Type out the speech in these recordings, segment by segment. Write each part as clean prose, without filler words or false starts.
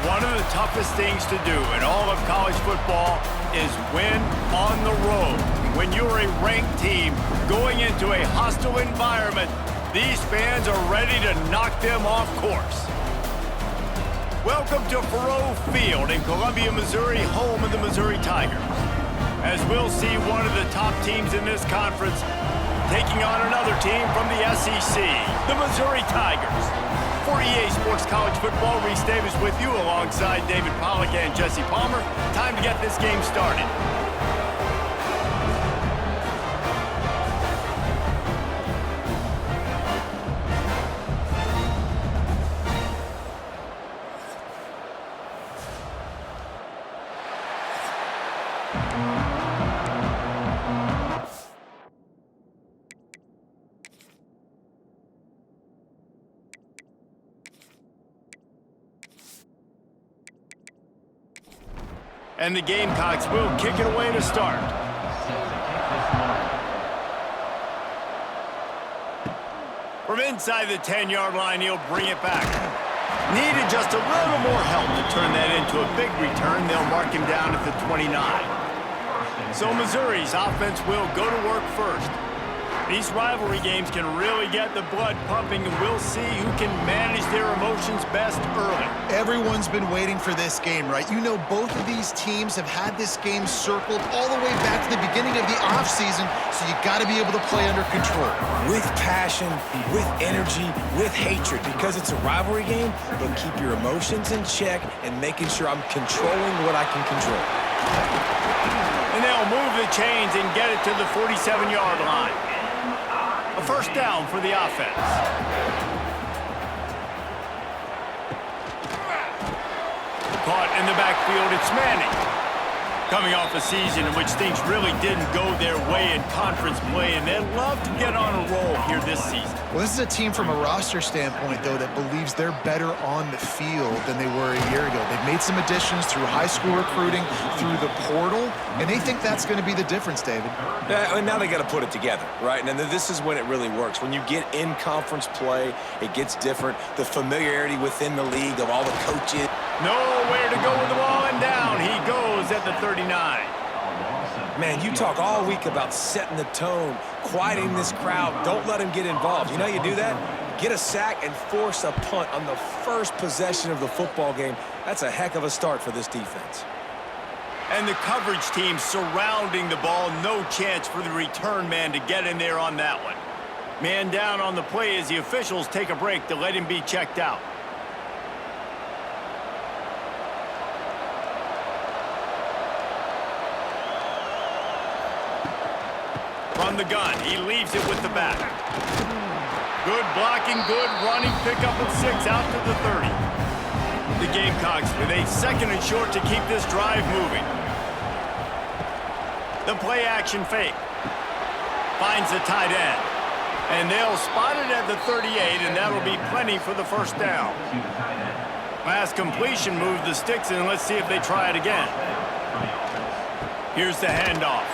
One of the toughest things to do in all of college football is win on the road. When you're a ranked team going into a hostile environment, these fans are ready to knock them off course. Welcome to Faurot Field in Columbia, Missouri, home of the Missouri Tigers. As we'll see one of the top teams in this conference taking on another team from the SEC, the Missouri Tigers. For EA Sports College Football, Reese Davis with you alongside David Pollack and Jesse Palmer. Time to get this game started. And the Gamecocks will kick it away to start. From inside the 10-yard line, he'll bring it back. Needed just a little more help to turn that into a big return. They'll mark him down at the 29. So Missouri's offense will go to work first. These rivalry games can really get the blood pumping, and we'll see who can manage their emotions best early. Everyone's been waiting for this game, right? You know, both of these teams have had this game circled all the way back to the beginning of the offseason, so you got to be able to play under control. With passion, with energy, with hatred, because it's a rivalry game, but keep your emotions in check and making sure I'm controlling what I can control. And they'll move the chains and get it to the 47-yard line. A first down for the offense. Caught in the backfield, it's Manning. Coming off a season in which things really didn't go their way in conference play, and they'd love to get on a roll here this season. Well, this is a team from a roster standpoint, though, that believes they're better on the field than they were a year ago. They've made some additions through high school recruiting, through the portal, and they think that's going to be the difference, David. Yeah, and now they got to put it together, right? And then this is when it really works. When you get in conference play, it gets different. The familiarity within the league of all the coaches. Nowhere to go with the ball, and down he goes at the 39. Man, you talk all week about setting the tone, quieting this crowd. Don't let them get involved. You know how you do that? Get a sack and force a punt on the first possession of the football game. That's a heck of a start for this defense. And the coverage team surrounding the ball. No chance for the return man to get in there on that one. Man down on the play as the officials take a break to let him be checked out. From the gun, he leaves it with the back. Good blocking, good running, pick up at 6 out to the 30. The Gamecocks with a second and short to keep this drive moving. The play action fake. Finds the tight end. And they'll spot it at the 38, and that'll be plenty for the first down. Last completion moved the sticks, and let's see if they try it again. Here's the handoff.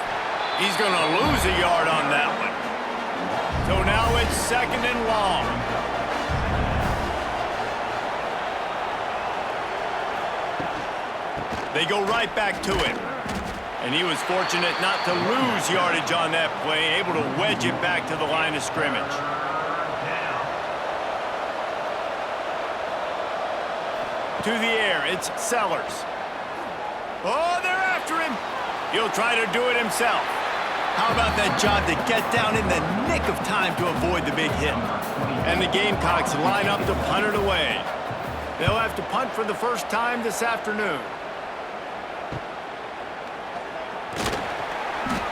He's going to lose a yard on that one. So now it's second and long. They go right back to it. And he was fortunate not to lose yardage on that play, able to wedge it back to the line of scrimmage. To the air, it's Sellers. Oh, they're after him. He'll try to do it himself. How about that job to get down in the nick of time to avoid the big hit? And the Gamecocks line up to punt it away. They'll have to punt for the first time this afternoon.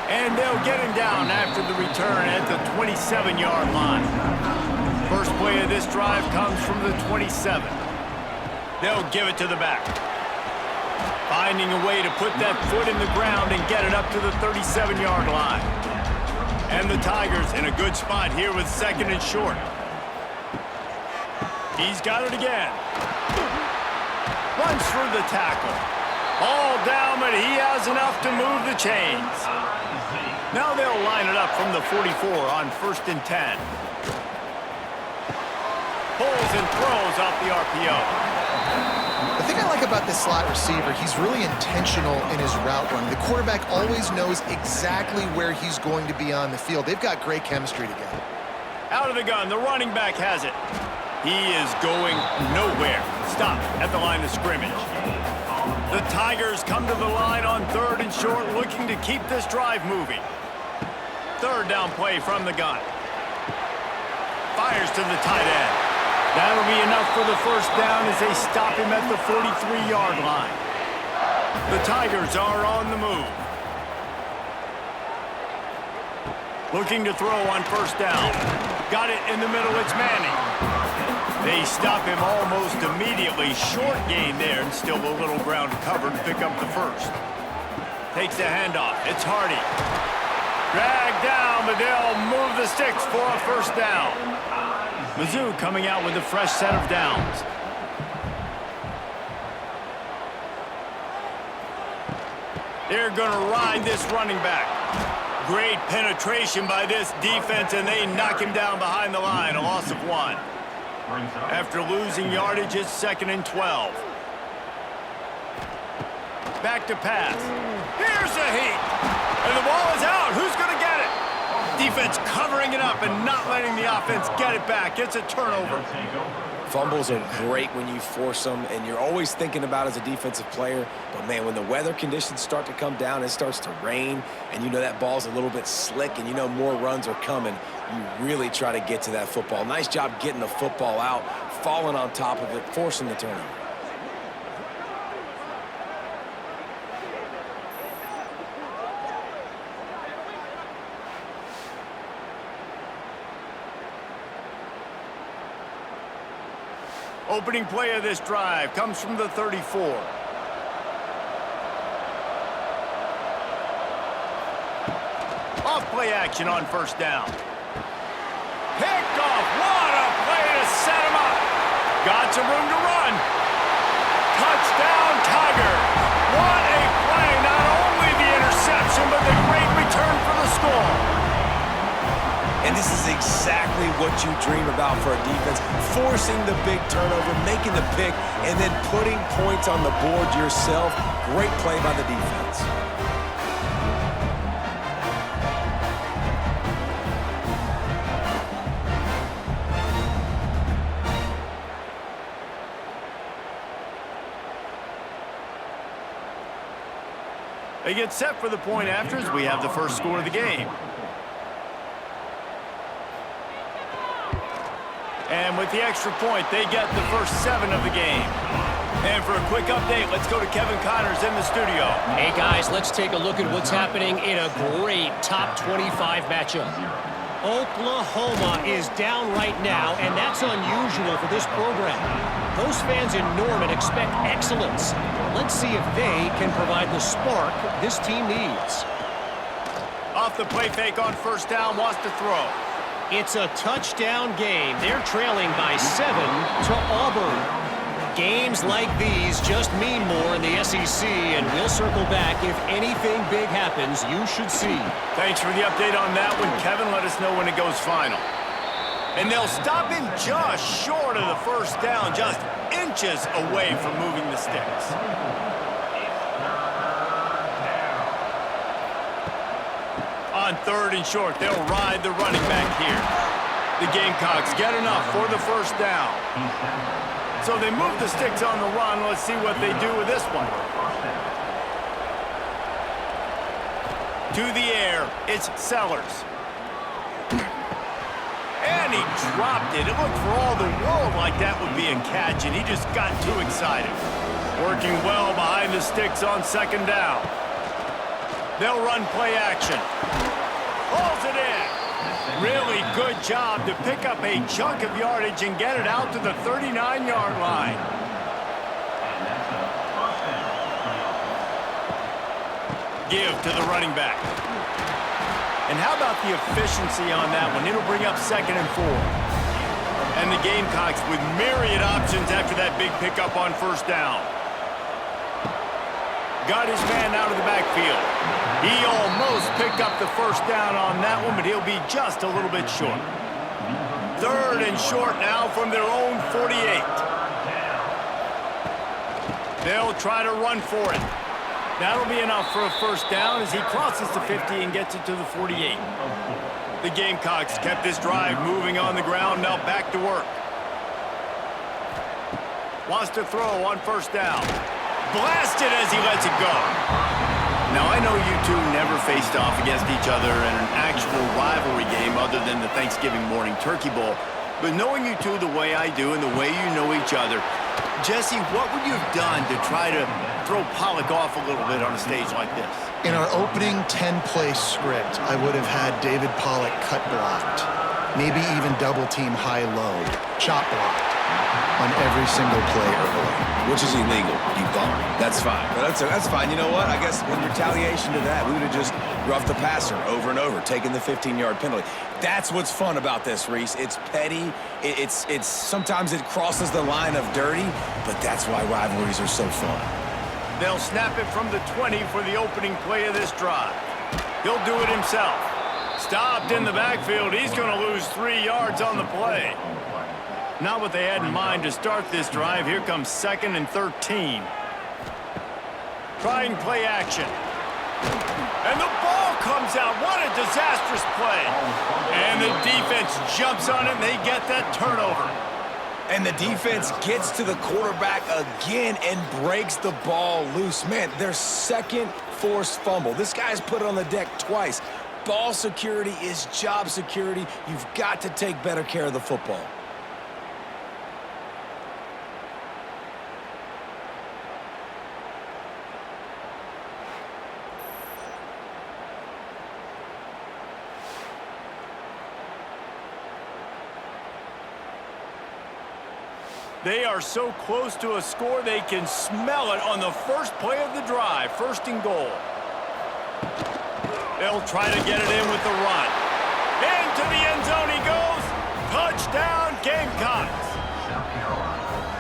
And they'll get him down after the return at the 27-yard line. First play of this drive comes from the 27. They'll give it to the back. Finding a way to put that foot in the ground and get it up to the 37-yard line. And the Tigers in a good spot here with second and short. He's got it again. Runs through the tackle. All down, but he has enough to move the chains. Now they'll line it up from the 44 on first and 10. Pulls and throws off the RPO. I thing I like about this slot receiver, he's really intentional in his route running. The quarterback always knows exactly where he's going to be on the field. They've got great chemistry together. Out of the gun, the running back has it. He is going nowhere. Stop at the line of scrimmage. The Tigers come to the line on 3rd and short, looking to keep this drive moving. 3rd down play from the gun. Fires to the tight end. That'll be enough for the 1st down as they stop him at the 43-yard line. The Tigers are on the move. Looking to throw on 1st down. Got it in the middle, it's Manning. They stop him almost immediately. Short gain there, and still a little ground covered to pick up the 1st. Takes the handoff, it's Hardy. Dragged down, but they'll move the sticks for a 1st down. Mizzou coming out with a fresh set of downs. They're going to ride this running back. Great penetration by this defense, and they knock him down behind the line, a loss of 1. After losing yardage, it's 2nd and 12. Back to pass. Here's a heat. And the ball is out. Who's going to get it? Defense covering it up and not letting the offense get it back. It's a turnover. Fumbles are great when you force them, and you're always thinking about as a defensive player. But, man, when the weather conditions start to come down, it starts to rain, and you know that ball's a little bit slick, and you know more runs are coming, you really try to get to that football. Nice job getting the football out, falling on top of it, forcing the turnover. Opening play of this drive comes from the 34. Off play action on 1st down. Picked off. What a play to set him up. Got some room to run. Touchdown, Tigers. What a play. Not only the interception, but the great return for the score. And this is exactly what you dream about for a defense. Forcing the big turnover, making the pick, and then putting points on the board yourself. Great play by the defense. They get set for the point after as we have the first score of the game. And with the extra point, they get the first 7 of the game. And for a quick update, let's go to Kevin Connors in the studio. Hey, guys, let's take a look at what's happening in a great top 25 matchup. Oklahoma is down right now, and that's unusual for this program. Those fans in Norman expect excellence. Let's see if they can provide the spark this team needs. Off the play fake on 1st down, wants to throw. It's a touchdown game. They're trailing by 7 to Auburn. Games like these just mean more in the SEC, and we'll circle back. If anything big happens, you should see. Thanks for the update on that one, Kevin. Let us know when it goes final. And they'll stop him just short of the 1st down, just inches away from moving the sticks. On 3rd and short, they'll ride the running back here. The Gamecocks get enough for the 1st down. So they move the sticks on the run. Let's see what they do with this one. To the air, it's Sellers. And he dropped it. It looked for all the world like that would be a catch, and he just got too excited. Working well behind the sticks on 2nd down. They'll run play action. Pulls it in. Really good job to pick up a chunk of yardage and get it out to the 39-yard line. Give to the running back. And how about the efficiency on that one? It'll bring up 2nd and 4. And the Gamecocks with myriad options after that big pickup on 1st down. Got his man out of the backfield. He almost picked up the 1st down on that one, but he'll be just a little bit short. 3rd and short now from their own 48. They'll try to run for it. That'll be enough for a first down as he crosses the 50 and gets it to the 48. The Gamecocks kept this drive moving on the ground, now back to work. Wants to throw on first down. Blasted as he lets it go. Now, I know you two never faced off against each other in an actual rivalry game other than the Thanksgiving morning Turkey Bowl. But knowing you two the way I do and the way you know each other, Jesse, what would you have done to try to throw Pollock off a little bit on a stage like this? In our opening 10-play script, I would have had David Pollock cut blocked, maybe even double-team high-low, chop blocked on every single play early. Which is illegal, you bum. That's fine. But that's fine. You know what? I guess in retaliation to that, we would have just roughed the passer over and over, taking the 15-yard penalty. That's what's fun about this, Reese. It's petty. It's sometimes it crosses the line of dirty, but that's why rivalries are so fun. They'll snap it from the 20 for the opening play of this drive. He'll do it himself. Stopped in the backfield. He's going to lose 3 yards on the play. Not what they had in mind to start this drive. Here comes 2nd and 13. Trying play action. And the ball comes out. What a disastrous play. And the defense jumps on it, and they get that turnover. And the defense gets to the quarterback again and breaks the ball loose. Man, their second forced fumble. This guy's put it on the deck twice. Ball security is job security. You've got to take better care of the football. They are so close to a score, they can smell it on the first play of the drive. 1st and goal. They'll try to get it in with the run. Into the end zone he goes. Touchdown, Gamecocks.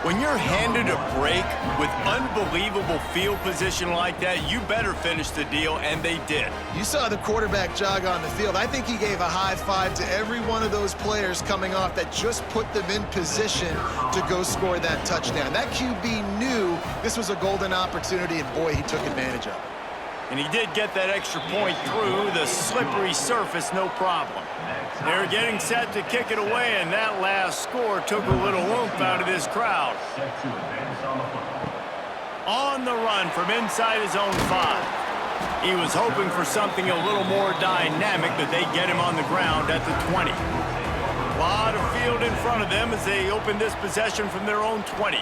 When you're handed a break with unbelievable field position like that, you better finish the deal, and they did. You saw the quarterback jog on the field. I think he gave a high five to every one of those players coming off that just put them in position to go score that touchdown. That QB knew this was a golden opportunity, and boy, he took advantage of it. And he did get that extra point through the slippery surface, no problem. They're getting set to kick it away, and that last score took a little oomph out of this crowd. On the run from inside his own 5. He was hoping for something a little more dynamic, but they get him on the ground at the 20. A lot of field in front of them as they open this possession from their own 20.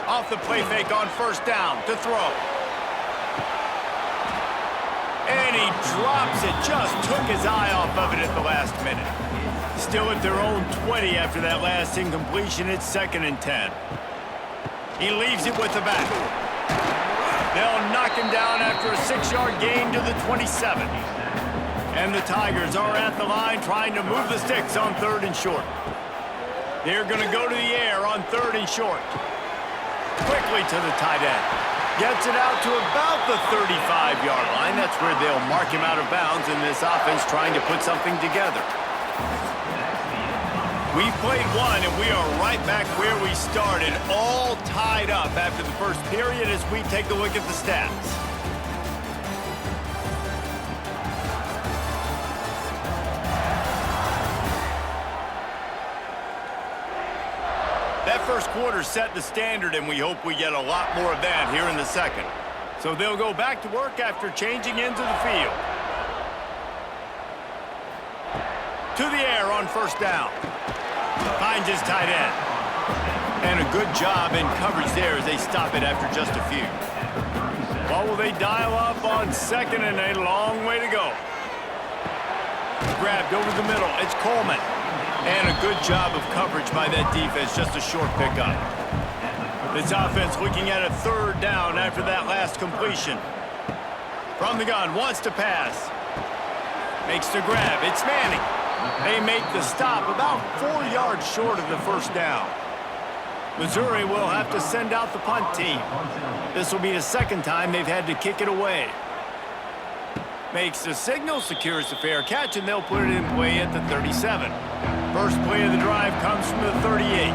Off the play fake on first down to throw. And he drops it, just took his eye off of it at the last minute. Still at their own 20 after that last incompletion. It's 2nd and 10. He leaves it with the back. They'll knock him down after a 6-yard gain to the 27. And the Tigers are at the line trying to move the sticks on 3rd and short. They're going to go to the air on 3rd and short. Quickly to the tight end. Gets it out to about the 35-yard line. That's where they'll mark him out of bounds in this offense trying to put something together. We've played one, and we are right back where we started, all tied up after the first period as we take a look at the stats. That first quarter set the standard, and we hope we get a lot more of that here in the second. So they'll go back to work after changing into the field. To the air on first down. Finds his tight end. And a good job in coverage there as they stop it after just a few. What will they dial up on 2nd and a long way to go? Grabbed over the middle. It's Coleman. And a good job of coverage by that defense, just a short pickup. This offense looking at a 3rd down after that last completion. From the gun, wants to pass. Makes the grab, it's Manning. They make the stop about 4 yards short of the first down. Missouri will have to send out the punt team. This will be the 2nd time they've had to kick it away. Makes the signal, secures the fair catch, and they'll put it in play at the 37. First play of the drive comes from the 38.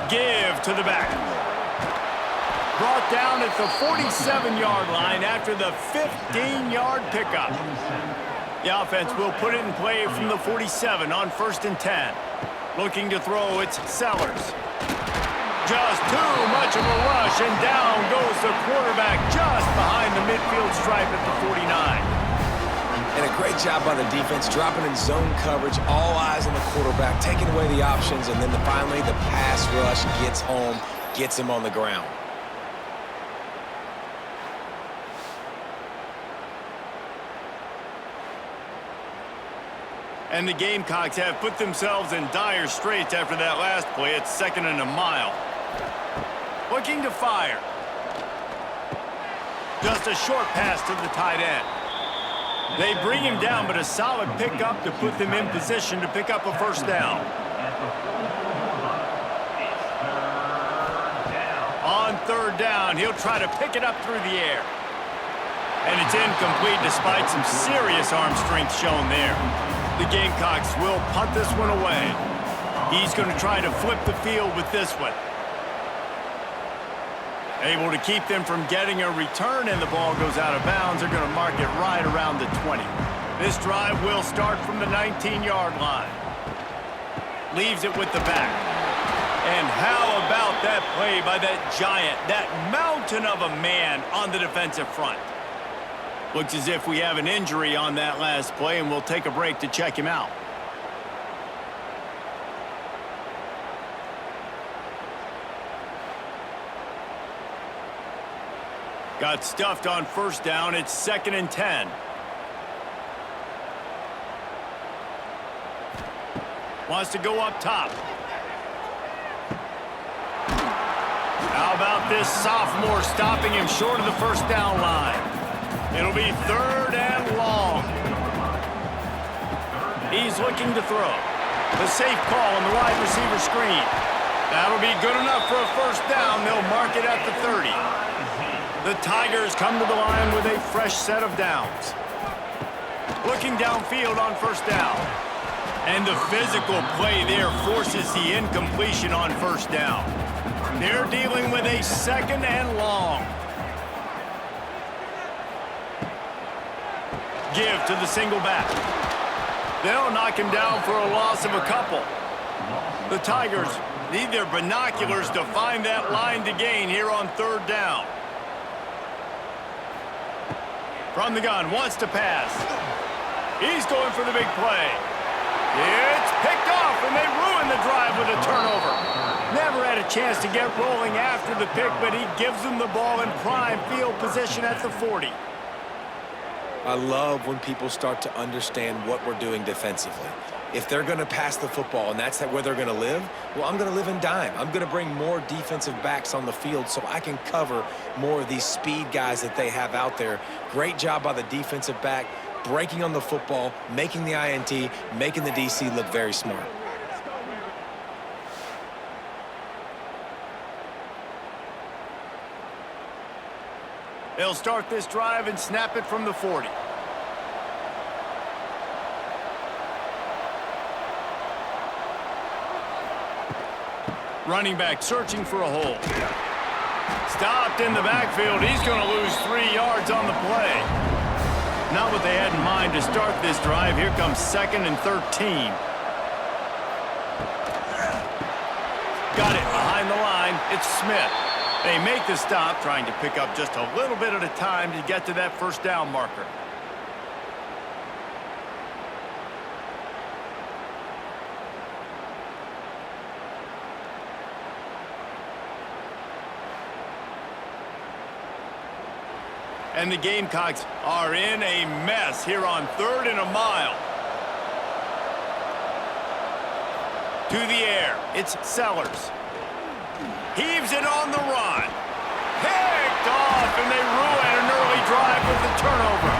Give to the back. brought down at the 47-yard line after the 15-yard pickup. The offense will put it in play from the 47 on 1st and 10. Looking to throw, it's Sellers. Just too much of a rush, and down goes the quarterback just behind the midfield stripe at the 49. And a great job by the defense, dropping in zone coverage, all eyes on the quarterback, taking away the options, and then finally the pass rush gets home, gets him on the ground. And the Gamecocks have put themselves in dire straits after that last play. It's 2nd and a mile. Looking to fire. Just a short pass to the tight end. They bring him down, but a solid pickup to put them in position to pick up a 1st down. On 3rd down, he'll try to pick it up through the air. And it's incomplete despite some serious arm strength shown there. The Gamecocks will punt this one away. He's going to try to flip the field with this one. Able to keep them from getting a return, and the ball goes out of bounds. They're going to mark it right around the 20. This drive will start from the 19-yard line. Leaves it with the back. And how about that play by that giant, that mountain of a man on the defensive front? Looks as if we have an injury on that last play, and we'll take a break to check him out. Got stuffed on 1st down. It's 2nd and 10. Wants to go up top. How about this sophomore stopping him short of the 1st down line? It'll be 3rd and long. He's looking to throw. The safe call on the wide receiver screen. That'll be good enough for a 1st down. They'll mark it at the 30. The Tigers come to the line with a fresh set of downs. Looking downfield on 1st down. And the physical play there forces the incompletion on 1st down. They're dealing with a 2nd and long. Give to the single back. They'll knock him down for a loss of a couple. The Tigers need their binoculars to find that line to gain here on 3rd down. From the gun, wants to pass. He's going for the big play. It's picked off, and they ruin the drive with a turnover. Never had a chance to get rolling after the pick, but he gives them the ball in prime field position at the 40. I love when people start to understand what we're doing defensively. If they're going to pass the football and that's where they're going to live, well, I'm going to live in dime. I'm going to bring more defensive backs on the field so I can cover more of these speed guys that they have out there. Great job by the defensive back, breaking on the football, making the INT, making the DC look very smart. They'll start this drive and snap it from the 40. Running back searching for a hole. Stopped in the backfield. He's going to lose 3 yards on the play. Not what they had in mind to start this drive. Here comes 2nd and 13. Got it behind the line. It's Smith. They make the stop, trying to pick up just a little bit at a time to get to that 1st down marker. And the Gamecocks are in a mess here on 3rd and a mile. To the air, it's Sellers. Heaves it on the run. Picked off, and they ruin an early drive with the turnover.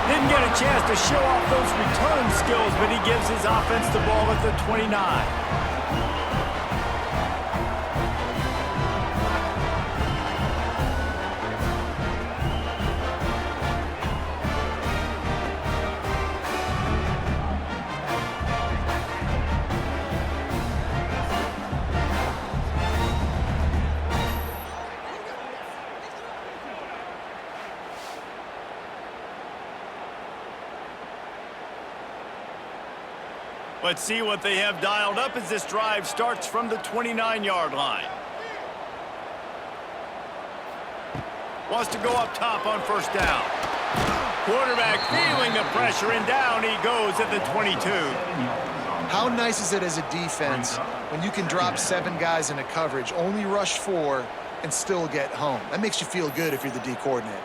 Didn't get a chance to show off those return skills, but he gives his offense the ball at the 29. Let's see what they have dialed up as this drive starts from the 29-yard line. Wants to go up top on first down. Quarterback feeling the pressure, and down he goes at the 22. How nice is it as a defense when you can drop 7 guys into coverage, only rush 4, and still get home? That makes you feel good if you're the D coordinator.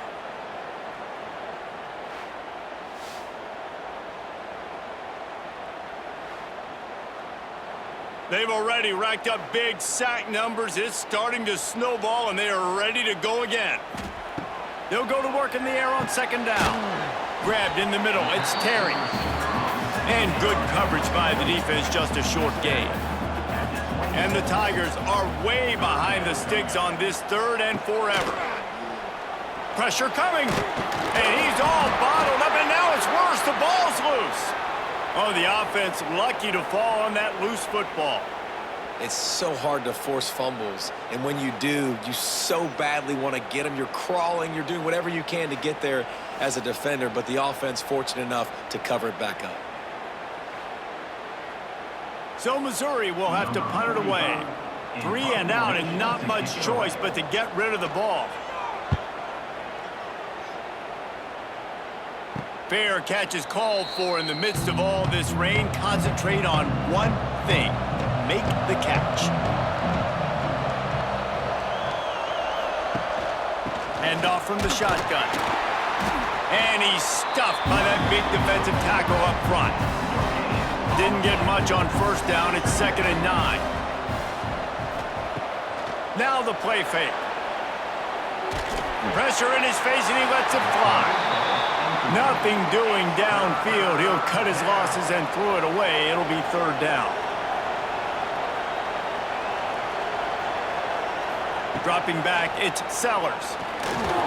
They've already racked up big sack numbers. It's starting to snowball, and they are ready to go again. They'll go to work in the air on second down. Grabbed in the middle. It's Terry. And good coverage by the defense, just a short gain. And the Tigers are way behind the sticks on this 3rd and forever. Pressure coming. And he's all bottled up, and now it's worse. The ball's loose. Oh, the offense lucky to fall on that loose football. It's so hard to force fumbles, and when you do, you so badly want to get them. You're crawling, you're doing whatever you can to get there as a defender, but the offense fortunate enough to cover it back up. So Missouri will have to punt it away. 3 and out, and not much choice but to get rid of the ball. Fair catch is called for in the midst of all this rain. Concentrate on one thing. Make the catch. Hand off from the shotgun. And he's stuffed by that big defensive tackle up front. Didn't get much on first down. It's 2nd and 9. Now the play fake. Pressure in his face, and he lets it fly. Nothing doing downfield. He'll cut his losses and throw it away. It'll be 3rd down. Dropping back, it's Sellers.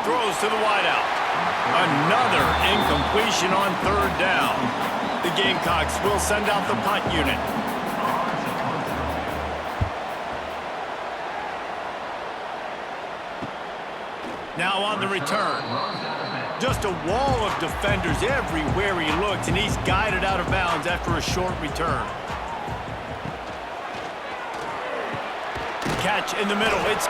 Throws to the wideout. Another incompletion on 3rd down. The Gamecocks will send out the punt unit. Now on the return. Just a wall of defenders everywhere he looks, and he's guided out of bounds after a short return. Catch in the middle. It's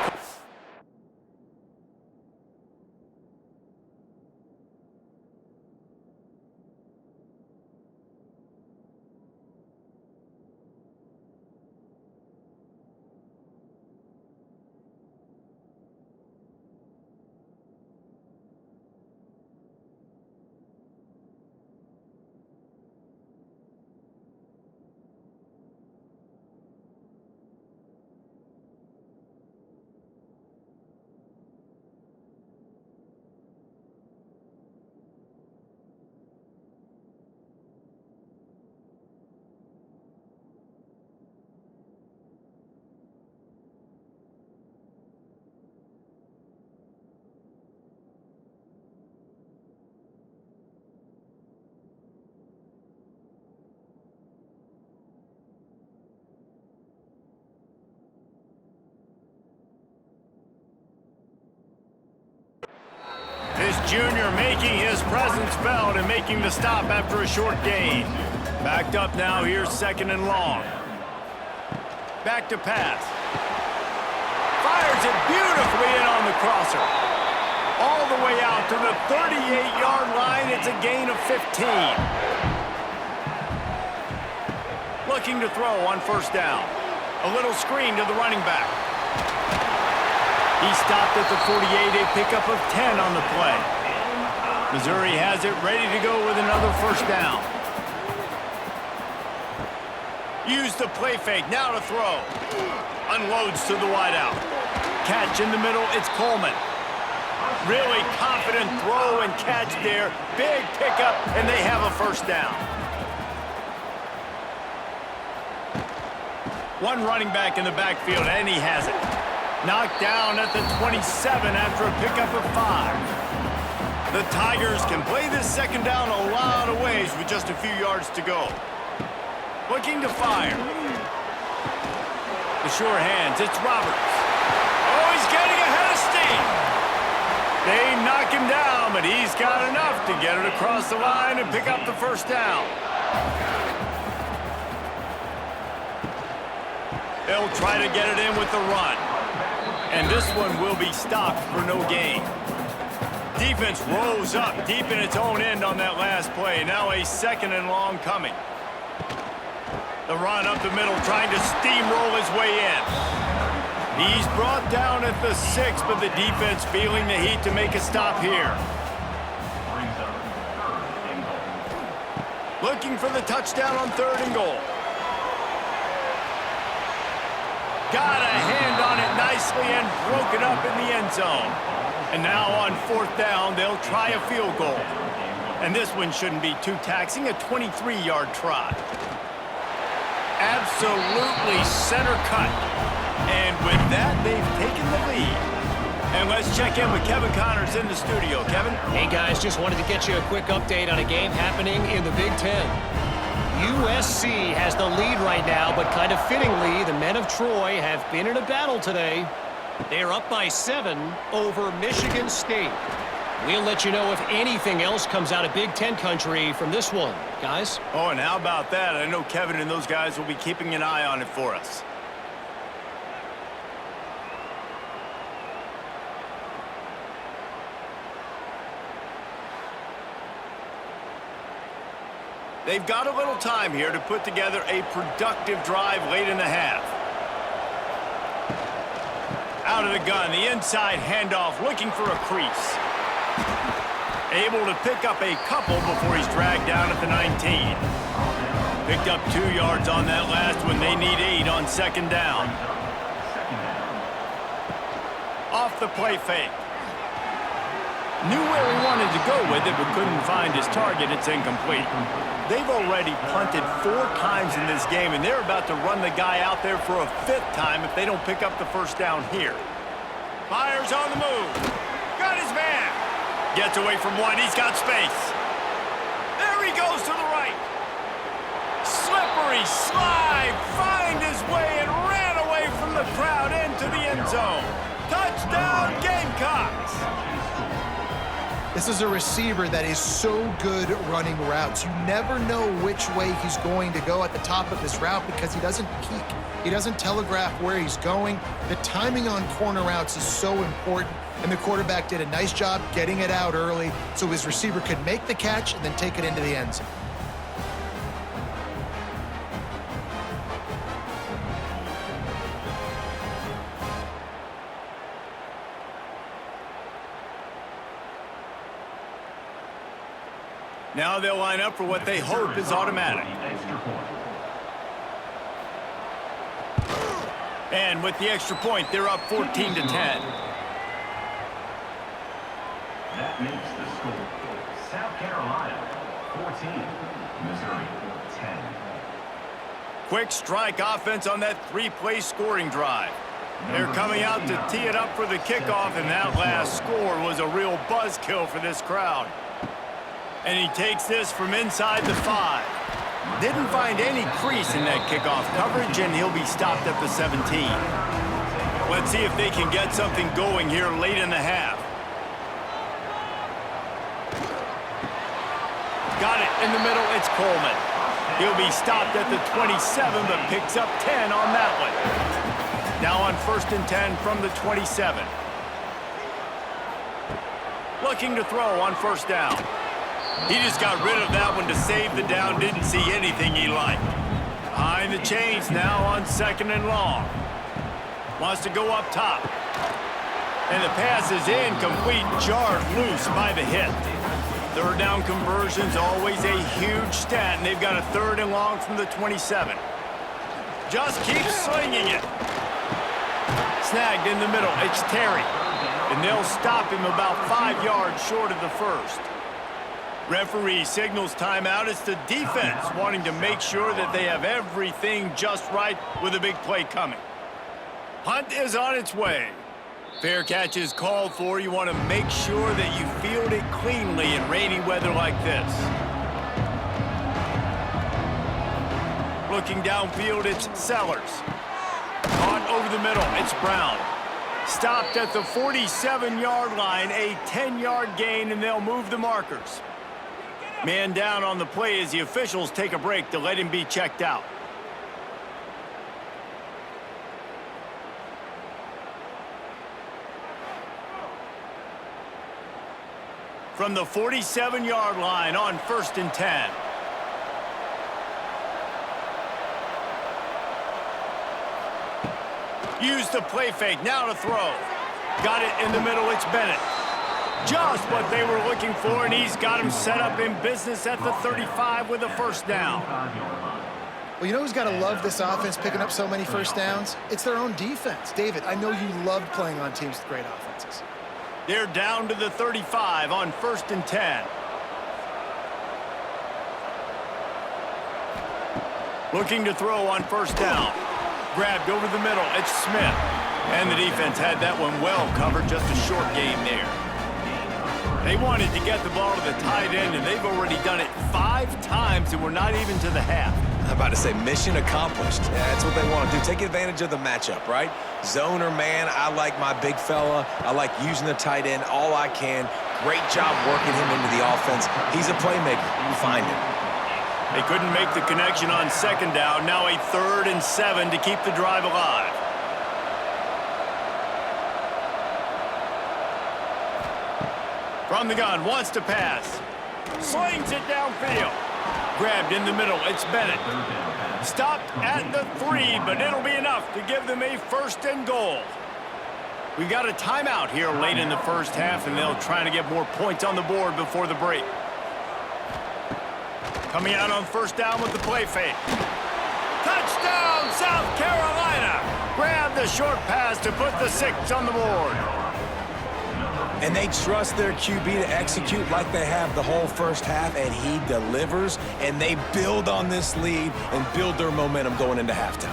this junior making his presence felt and making the stop after a short gain. Backed up now, here's 2nd and long. Back to pass. Fires it beautifully in on the crosser. All the way out to the 38-yard line. It's a gain of 15. Looking to throw on first down. A little screen to the running back. He stopped at the 48, a pickup of 10 on the play. Missouri has it ready to go with another first down. Use the play fake, now to throw. Unloads to the wideout. Catch in the middle, it's Coleman. Really confident throw and catch there. Big pickup, and they have a first down. One running back in the backfield, and he has it. Knocked down at the 27 after a pickup of 5. The Tigers can play this second down a lot of ways with just a few yards to go. Looking to fire. The sure hands, it's Roberts. Oh, he's getting ahead of steam. They knock him down, but he's got enough to get it across the line and pick up the first down. They'll try to get it in with the run. And this one will be stopped for no gain. Defense rose up deep in its own end on that last play. Now a 2nd and long coming. The run up the middle, trying to steamroll his way in. He's brought down at the 6, but the defense feeling the heat to make a stop here. Looking for the touchdown on 3rd and goal. Got a hand on it nicely and broke it up in the end zone. And now on 4th down, they'll try a field goal. And this one shouldn't be too taxing, a 23-yard try. Absolutely center cut. And with that, they've taken the lead. And let's check in with Kevin Connors in the studio. Kevin? Hey, guys, just wanted to get you a quick update on a game happening in the Big Ten. USC has the lead right now, but kind of fittingly, the men of Troy have been in a battle today. They're up by 7 over Michigan State. We'll let you know if anything else comes out of Big Ten country from this one, guys. Oh, and how about that? I know Kevin and those guys will be keeping an eye on it for us. They've got a little time here to put together a productive drive late in the half. Out of the gun, the inside handoff, looking for a crease. Able to pick up a couple before he's dragged down at the 19. Picked up 2 yards on that last one. They need 8 on 2nd down. Off the play fake. Knew where he wanted to go with it, but couldn't find his target. It's incomplete. They've already punted 4 times in this game, and they're about to run the guy out there for a 5th time if they don't pick up the 1st down here. Fires on the move. Got his man. Gets away from one. He's got space. There he goes to the right. Slippery slide. Find his way and ran away from the crowd into the end zone. Touchdown, Gamecocks. This is a receiver that is so good running routes. You never know which way he's going to go at the top of this route because he doesn't peek. He doesn't telegraph where he's going. The timing on corner routes is so important, and the quarterback did a nice job getting it out early so his receiver could make the catch and then take it into the end zone. Now they'll line up for what they hope is automatic. And with the extra point, they're up 14 to 10. That makes the score South Carolina 14, Missouri 10. Quick strike offense on that 3-play scoring drive. They're coming out to tee it up for the kickoff, and that last score was a real buzzkill for this crowd. And he takes this from inside the 5. Didn't find any crease in that kickoff coverage, and he'll be stopped at the 17. Let's see if they can get something going here late in the half. Got it in the middle. It's Coleman. He'll be stopped at the 27, but picks up 10 on that one. Now on 1st and 10 from the 27. Looking to throw on 1st down. He just got rid of that one to save the down. Didn't see anything he liked. Behind the chains now on 2nd and long. Wants to go up top. And the pass is incomplete, jarred loose by the hit. 3rd down conversion's always a huge stat, and they've got a 3rd and long from the 27. Just keep slinging it. Snagged in the middle. It's Terry. And they'll stop him about 5 yards short of the 1st. Referee signals timeout. It's the defense wanting to make sure that they have everything just right with a big play coming. Punt is on its way. Fair catch is called for. You want to make sure that you field it cleanly in rainy weather like this. Looking downfield, it's Sellers. Caught over the middle, it's Brown. Stopped at the 47-yard line, a 10-yard gain, and they'll move the markers. Man down on the play as the officials take a break to let him be checked out. from the 47-yard line on 1st and 10. Use the play fake, now to throw. Got it in the middle, it's Bennett. Just what they were looking for, and he's got him set up in business at the 35 with a first down. Well, you know who's got to love this offense picking up so many first downs? It's their own defense. David, I know you loved playing on teams with great offenses. They're down to the 35 on 1st and 10. Looking to throw on first down. Grabbed over the middle, it's Smith. And the defense had that one well covered, just a short game there. They wanted to get the ball to the tight end, and they've already done it 5 times, and we're not even to the half. I'm about to say mission accomplished. Yeah, that's what they want to do. Take advantage of the matchup, right? Zone or man, I like my big fella. I like using the tight end all I can. Great job working him into the offense. He's a playmaker. Find him. They couldn't make the connection on 2nd down. Now a 3rd and 7 to keep the drive alive. From the gun, wants to pass. Slings it downfield. Grabbed in the middle, it's Bennett. Stopped at the 3, but it'll be enough to give them a 1st and goal. We've got a timeout here late in the first half, and they'll try to get more points on the board before the break. Coming out on 1st down with the play fake. Touchdown, South Carolina! Grab the short pass to put the 6 on the board. And they trust their QB to execute like they have the whole first half, and he delivers, and they build on this lead and build their momentum going into halftime.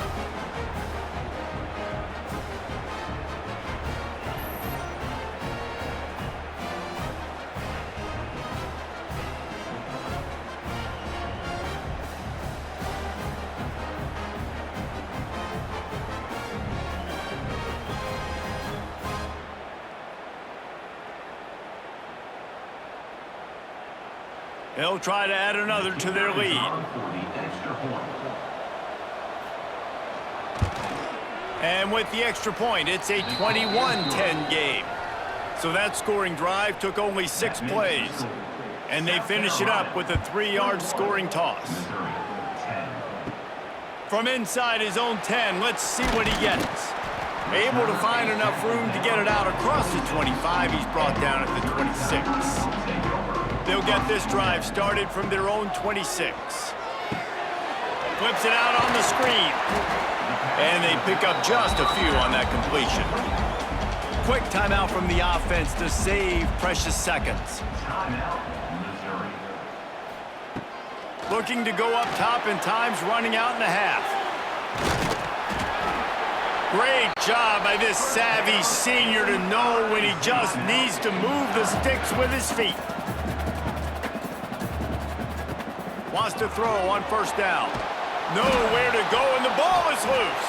They'll try to add another to their lead. And with the extra point, it's a 21-10 game. So that scoring drive took only 6 plays. And they finish it up with a 3-yard scoring toss. From inside his own 10, let's see what he gets. Able to find enough room to get it out across the 25. He's brought down at the 26. They'll get this drive started from their own 26. Flips it out on the screen. And they pick up just a few on that completion. Quick timeout from the offense to save precious seconds. Missouri. Looking to go up top, and time's running out in the half. Great job by this savvy senior to know when he just needs to move the sticks with his feet. Wants to throw on 1st down. Nowhere to go, and the ball is loose.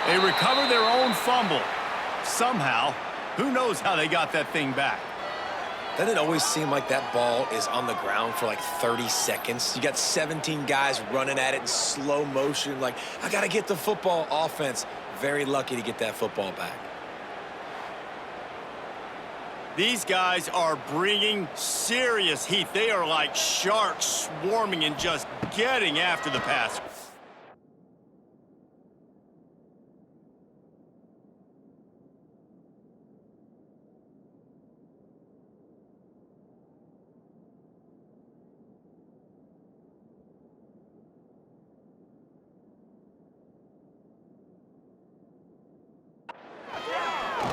They recover their own fumble. Somehow, who knows how they got that thing back. Doesn't it always seem like that ball is on the ground for like 30 seconds? You got 17 guys running at it in slow motion. Like, I got to get the football. Offense, very lucky to get that football back. These guys are bringing serious heat. They are like sharks swarming and just getting after the passer.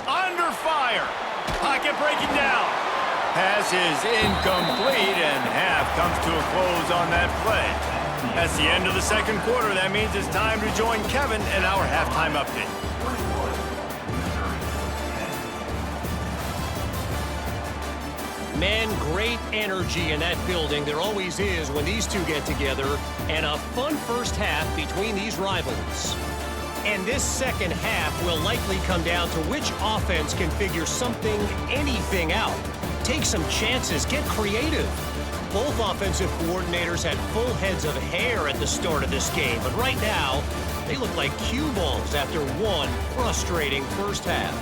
Under fire. Pocket breaking down. Pass is incomplete, and half comes to a close on that play. That's the end of the 2nd quarter. That means it's time to join Kevin in our halftime update. Man, great energy in that building. There always is when these two get together. And a fun first half between these rivals. And this 2nd half will likely come down to which offense can figure something, anything out. Take some chances, get creative. Both offensive coordinators had full heads of hair at the start of this game, but right now, they look like cue balls after one frustrating first half.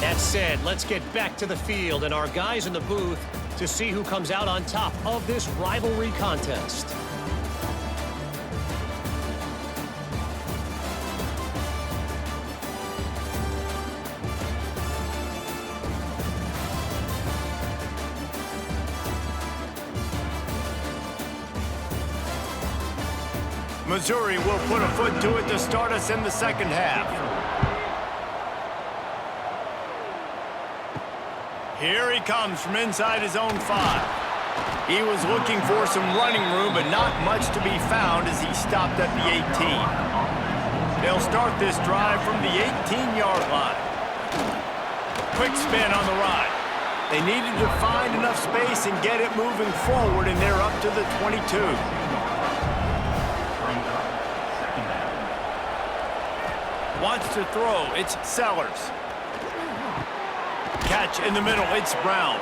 That said, let's get back to the field, and our guys in the booth to see who comes out on top of this rivalry contest. Missouri will put a foot to it to start us in the second half. Here he comes from inside his own 5. He was looking for some running room, but not much to be found as he stopped at the 18. They'll start this drive from the 18-yard line. Quick spin on the right. They needed to find enough space and get it moving forward, and they're up to the 22. Wants to throw. It's Sellers. Catch in the middle. It's Brown.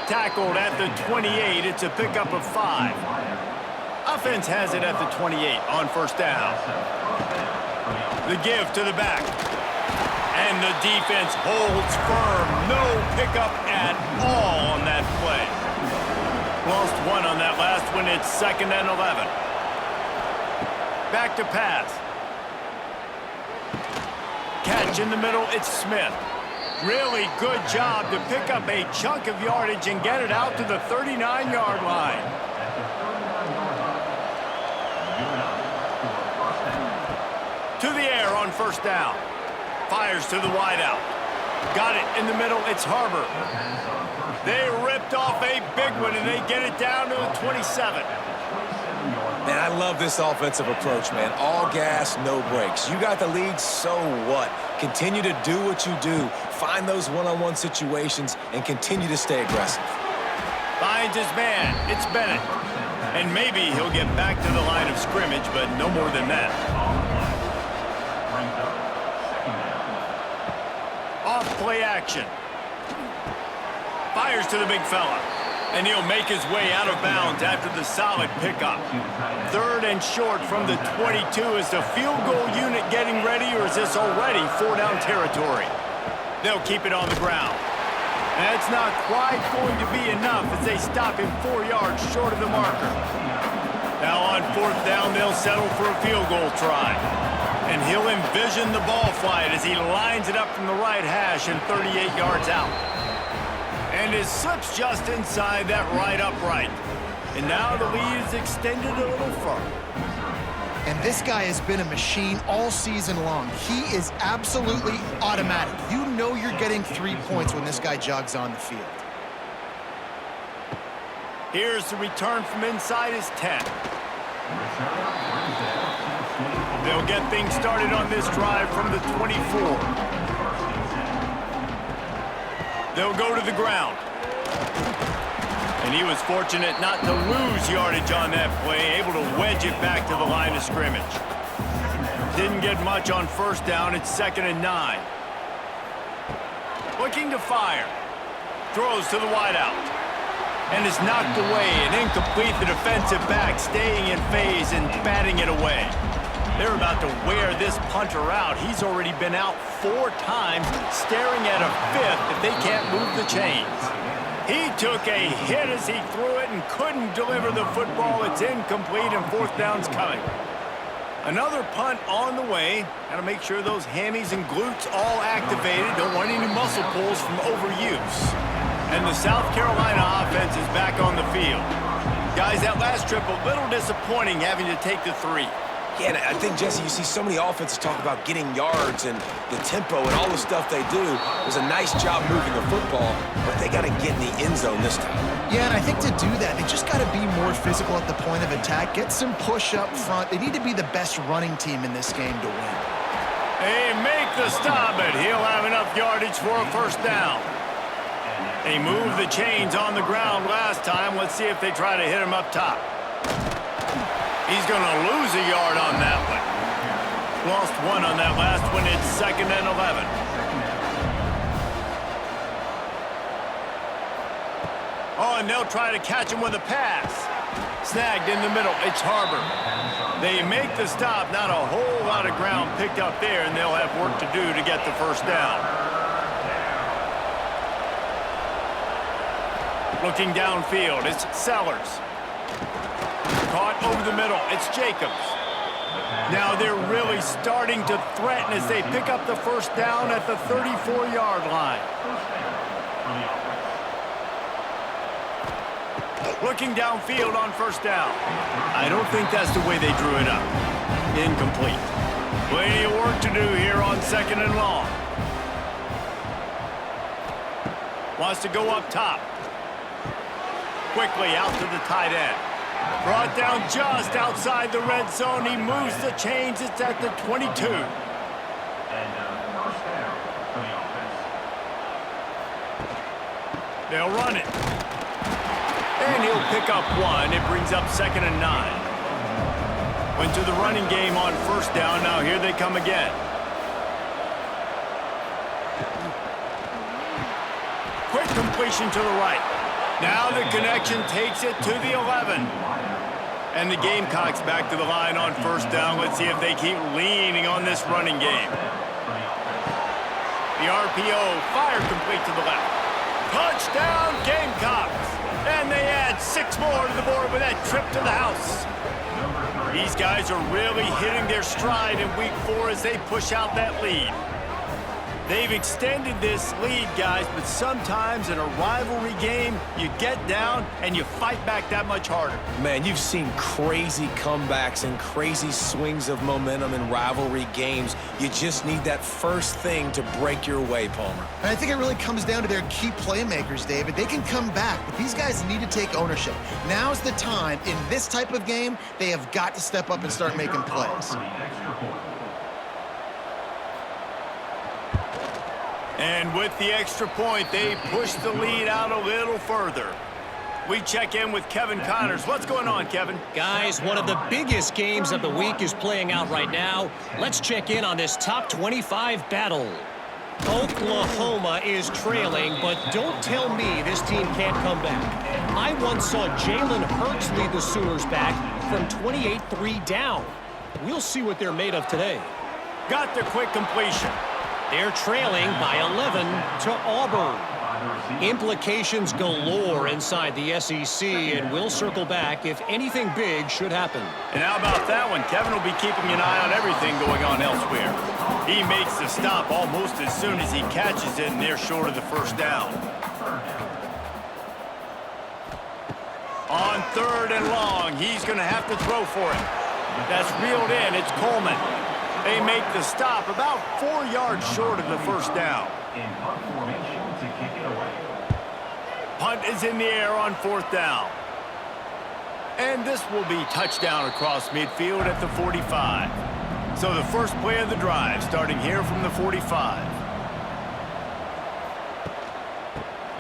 Tackled at the 28. It's a pickup of 5. Offense has it at the 28 on first down. The give to the back. And the defense holds firm. No pickup at all on that play. Lost 1 on that last one. It's 2nd and 11. Back to pass. Catch in the middle, it's Smith. Really good job to pick up a chunk of yardage and get it out to the 39-yard line. To the air on first down. Fires to the wideout. Got it in the middle, it's Harbor. They ripped off a big one and they get it down to the 27. Man, I love this offensive approach, man. All gas, no brakes. You got the lead, so what? Continue to do what you do. Find those one-on-one situations and continue to stay aggressive. Finds his man. It's Bennett. And maybe he'll get back to the line of scrimmage, but no more than that. Off play action. Fires to the big fella. And he'll make his way out of bounds after the solid pickup. 3rd and short from the 22. Is the field goal unit getting ready, or is this already 4-down territory? They'll keep it on the ground. And it's not quite going to be enough as they stop him 4 yards short of the marker. Now on 4th down, they'll settle for a field goal try. And he'll envision the ball flight as he lines it up from the right hash and 38 yards out. And it slips just inside that right upright. And now the lead is extended a little further. And this guy has been a machine all season long. He is absolutely automatic. You know you're getting 3 points when this guy jogs on the field. Here's the return from inside his 10. They'll get things started on this drive from the 24. They'll go to the ground. And he was fortunate not to lose yardage on that play, able to wedge it back to the line of scrimmage. Didn't get much on first down. It's 2nd and 9. Looking to fire. Throws to the wideout. And is knocked away and incomplete. The defensive back staying in phase and batting it away. They're about to wear this punter out. He's already been out 4 times, staring at a 5th if they can't move the chains. He took a hit as he threw it and couldn't deliver the football. It's incomplete and 4th down's coming. Another punt on the way. Got to make sure those hammies and glutes all activated. Don't want any muscle pulls from overuse. And the South Carolina offense is back on the field. Guys, that last trip a little disappointing having to take the 3. Yeah, and I think, Jesse, you see so many offenses talk about getting yards and the tempo and all the stuff they do. It was a nice job moving the football, but they got to get in the end zone this time. Yeah, and I think to do that, they just got to be more physical at the point of attack, get some push up front. They need to be the best running team in this game to win. They make the stop, but he'll have enough yardage for a 1st down. They moved the chains on the ground last time. Let's see if they try to hit him up top. He's going to lose a yard on that one. Lost 1 on that last one. It's 2nd and 11. Oh, and they'll try to catch him with a pass. Snagged in the middle. It's Harbor. They make the stop. Not a whole lot of ground picked up there, and they'll have work to do to get the 1st down. Looking downfield, it's Sellers. Caught over the middle, it's Jacobs. Now they're really starting to threaten as they pick up the first down at the 34-yard line. Looking downfield on first down. I don't think that's the way they drew it up. Incomplete. Plenty of work to do here on second and long. Wants to go up top. Quickly out to the tight end. Brought down just outside the red zone. He moves the chains. It's at the 22. And first down for the offense. They'll run it. And he'll pick up one. It brings up 2nd and 9. Went to the running game on first down. Now here they come again. Quick completion to the right. Now the connection takes it to the 11. And the Gamecocks back to the line on first down. Let's see if they keep leaning on this running game. The RPO, fire complete to the left. Touchdown, Gamecocks! And they add 6 more to the board with that trip to the house. These guys are really hitting their stride in week 4 as they push out that lead. They've extended this lead, guys, but sometimes in a rivalry game, you get down and you fight back that much harder. Man, you've seen crazy comebacks and crazy swings of momentum in rivalry games. You just need that first thing to break your way, Palmer. And I think it really comes down to their key playmakers, David. They can come back, but these guys need to take ownership. Now's the time. In this type of game, they have got to step up and start making plays. And with the extra point, they push the lead out a little further. We check in with Kevin Connors. What's going on, Kevin? Guys, one of the biggest games of the week is playing out right now. Let's check in on this top 25 battle. Oklahoma is trailing, but don't tell me this team can't come back. I once saw Jalen Hurts lead the Sooners back from 28-3 down. We'll see what they're made of today. Got the quick completion. They're trailing by 11 to Auburn. Implications galore inside the SEC, and we'll circle back if anything big should happen. And how about that one? Kevin will be keeping an eye on everything going on elsewhere. He makes the stop almost as soon as he catches it, and they're short of the first down. On 3rd and long, he's going to have to throw for it. That's reeled in. It's Coleman. They make the stop about 4 yards short of the first down. In punt formation to kick it away. Punt is in the air on 4th down. And this will be touchdown across midfield at the 45. So the first play of the drive starting here from the 45.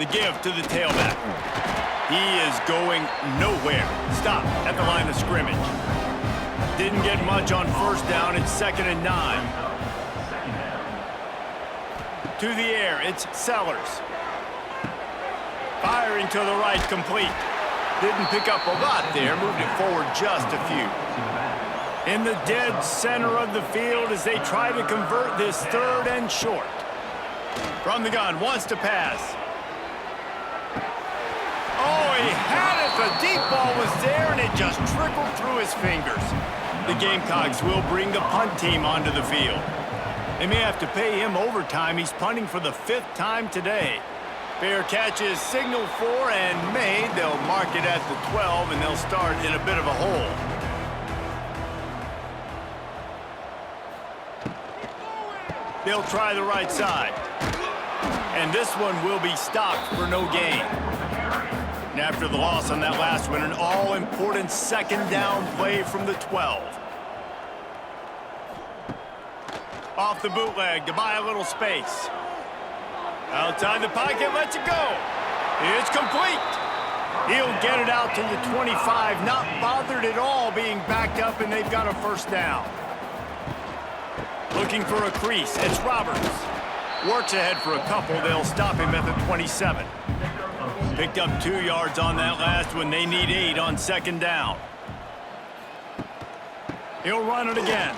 The give to the tailback. He is going nowhere. Stop at the line of scrimmage. Didn't get much on first down. It's 2nd and 9. To the air, it's Sellers. Firing to the right, complete. Didn't pick up a lot there, moved it forward just a few. In the dead center of the field as they try to convert this 3rd and short. From the gun, wants to pass. Oh, he had it. The deep ball was there, and it just trickled through his fingers. The Gamecocks will bring the punt team onto the field. They may have to pay him overtime. He's punting for the 5th time today. Fair catch is signaled for and made. They'll mark it at the 12, and they'll start in a bit of a hole. They'll try the right side. And this one will be stopped for no gain. And after the loss on that last one, an all-important 2nd down play from the 12. Off the bootleg to buy a little space. Outside the pocket, lets it go. It's complete. He'll get it out to the 25, not bothered at all being backed up, and they've got a first down. Looking for a crease, it's Roberts. Works ahead for a couple, they'll stop him at the 27. Picked up 2 yards on that last one. They need 8 on 2nd down. He'll run it again.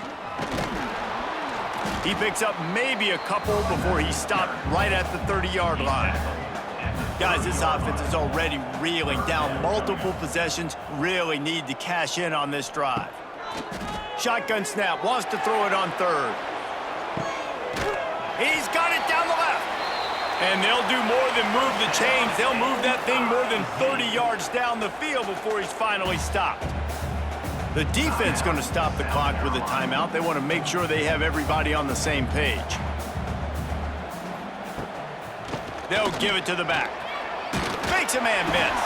He picks up maybe a couple before he's stopped right at the 30-yard line. Guys, this offense is already reeling down multiple possessions. Really need to cash in on this drive. Shotgun snap, wants to throw it on third. He's got it down the left. And they'll do more than move the chains. They'll move that thing more than 30 yards down the field before he's finally stopped. The defense going to stop the clock with a timeout. They want to make sure they have everybody on the same page. They'll give it to the back. Makes a man miss.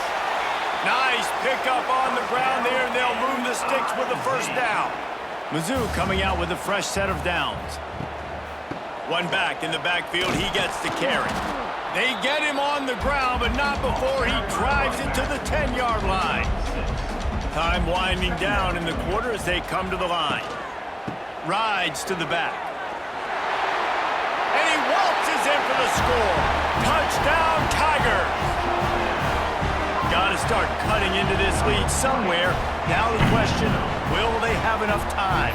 Nice pickup on the ground there, and they'll move the sticks with the first down. Mizzou coming out with a fresh set of downs. One back in the backfield, he gets the carry. They get him on the ground, but not before he drives it to the 10-yard line. Time winding down in the quarter as they come to the line. Rides to the back. And he waltzes in for the score. Touchdown, Tigers! Got to start cutting into this lead somewhere. Now the question, will they have enough time?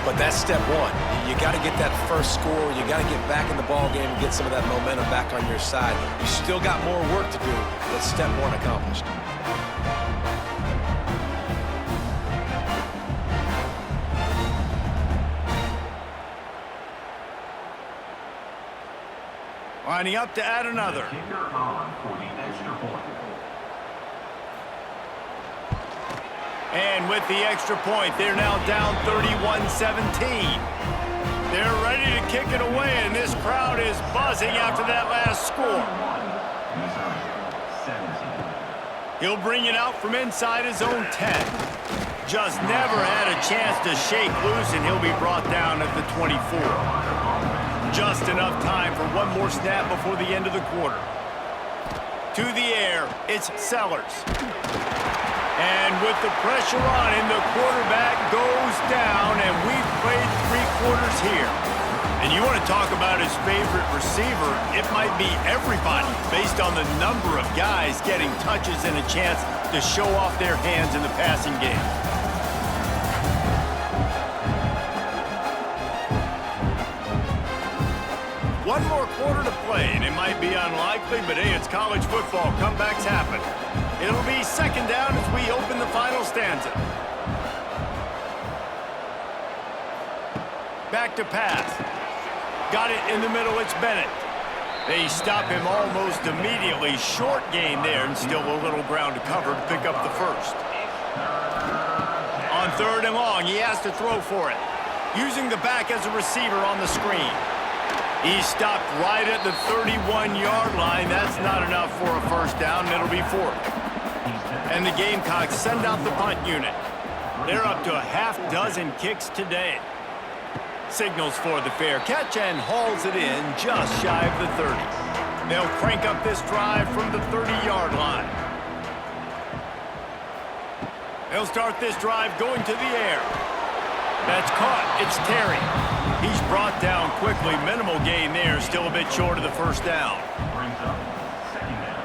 But that's step one. You got to get that first score. You got to get back in the ball game and get some of that momentum back on your side. You still got more work to do, but step one accomplished. Lining up to add another. Kicker on for the extra point. And with the extra point, they're now down 31-17. They're ready to kick it away, and this crowd is buzzing after that last score. Missouri, 17. He'll bring it out from inside his own 10. Just never had a chance to shake loose, and he'll be brought down at the 24. Just enough time for one more snap before the end of the quarter. To the air, it's Sellers. And with the pressure on him, the quarterback goes down, and we've played 3 quarters here. And you want to talk about his favorite receiver, it might be everybody based on the number of guys getting touches and a chance to show off their hands in the passing game. One more quarter to play, and it might be unlikely, but hey, it's college football. Comebacks happen. It'll be second down as we open the final stanza. Back to pass. Got it in the middle, it's Bennett. They stop him almost immediately. Short gain there, and still a little ground to cover to pick up the first. On third and long, he has to throw for it. Using the back as a receiver on the screen. He stopped right at the 31-yard line. That's not enough for a first down, and it'll be fourth. And the Gamecocks send out the punt unit. They're up to a half-dozen kicks today. Signals for the fair catch and hauls it in just shy of the 30. They'll crank up this drive from the 30-yard line. They'll start this drive going to the air. That's caught. It's Terry. He's brought down quickly. Minimal gain there. Still a bit short of the first down. Brings up second down.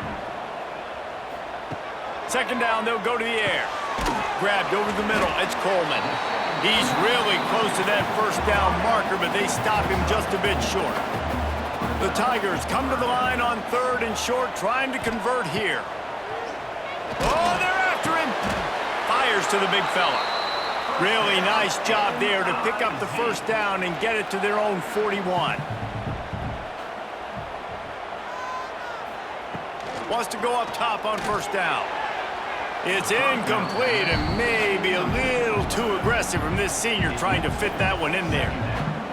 Second down, they'll go to the air. Grabbed over the middle. It's Coleman. He's really close to that first down marker, but they stop him just a bit short. The Tigers come to the line on third and short, trying to convert here. Oh, they're after him. Fires to the big fella. Really nice job there to pick up the first down and get it to their own 41. Wants to go up top on first down. It's incomplete and maybe a little too aggressive from this senior trying to fit that one in there.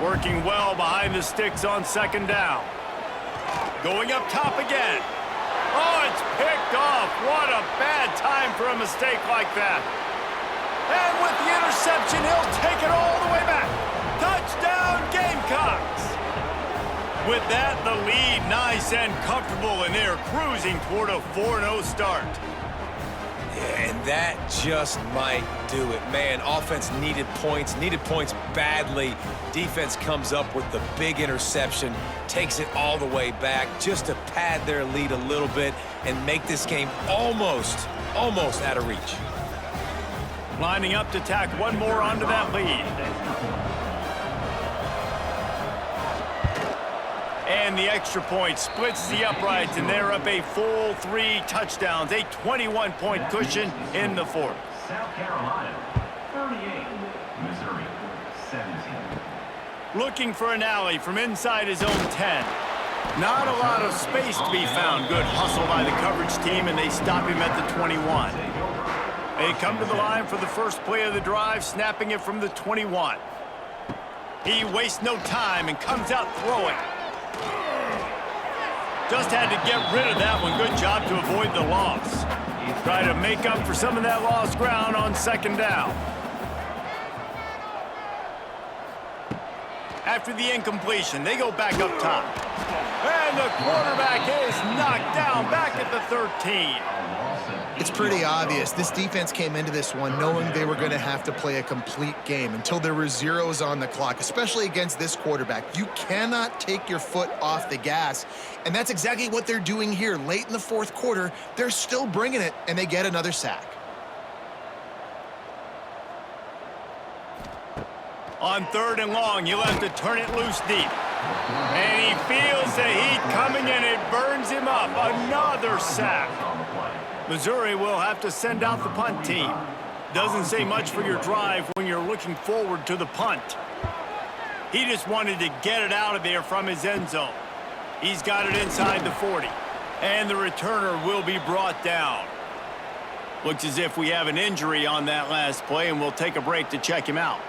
Working well behind the sticks on second down. Going up top again. Oh, it's picked off. What a bad time for a mistake like that. And with the interception, he'll take it all the way back. Touchdown, Gamecocks! With that, the lead nice and comfortable, and they're cruising toward a 4-0 start. Yeah, and that just might do it. Man, offense needed points badly. Defense comes up with the big interception, takes it all the way back just to pad their lead a little bit and make this game almost out of reach. Lining up to tack one more onto that lead. And the extra point splits the uprights, and they're up a full 3 touchdowns, a 21-point cushion in the fourth. South Carolina, 38. Missouri, 17. Looking for an alley from inside his own 10. Not a lot of space to be found. Good hustle by the coverage team, and they stop him at the 21. They come to the line for the first play of the drive, snapping it from the 21. He wastes no time and comes out throwing. Just had to get rid of that one. Good job to avoid the loss. Try to make up for some of that lost ground on second down. After the incompletion, they go back up top. And the quarterback is knocked down back at the 13. It's pretty obvious. This defense came into this one knowing they were going to have to play a complete game until there were zeros on the clock, especially against this quarterback. You cannot take your foot off the gas, and that's exactly what they're doing here. Late in the fourth quarter, they're still bringing it, and they get another sack. On 3rd and long, you'll have to turn it loose deep. And he feels the heat coming, and it burns him up. Another sack. Missouri will have to send out the punt team. Doesn't say much for your drive when you're looking forward to the punt. He just wanted to get it out of there from his end zone. He's got it inside the 40. And the returner will be brought down. Looks as if we have an injury on that last play, and we'll take a break to check him out.